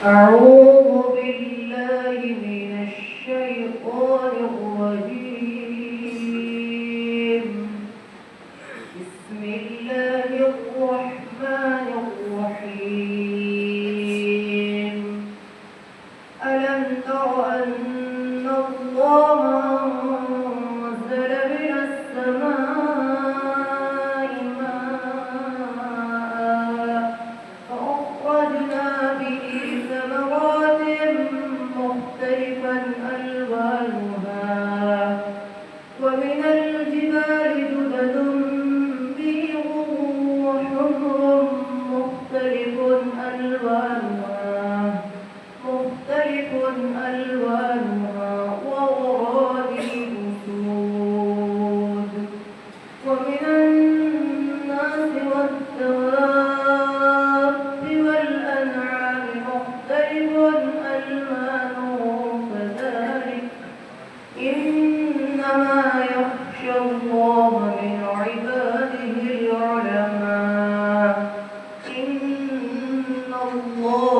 أعوذ بالله من الشيطان الرجيم. بسم الله الرحمن الرحيم. ألم تر أن الله أنزل من السماء ماء فأخرجنا به ثمرات مختلفا ألوانها ومن الجبال جدد بيض وحمر مختلف ألوانها وغرابيب سود ومن الناس والدواب والأنعام مختلف ألوانه كذلك إنما يخشى الله من عباده العلماء إن الله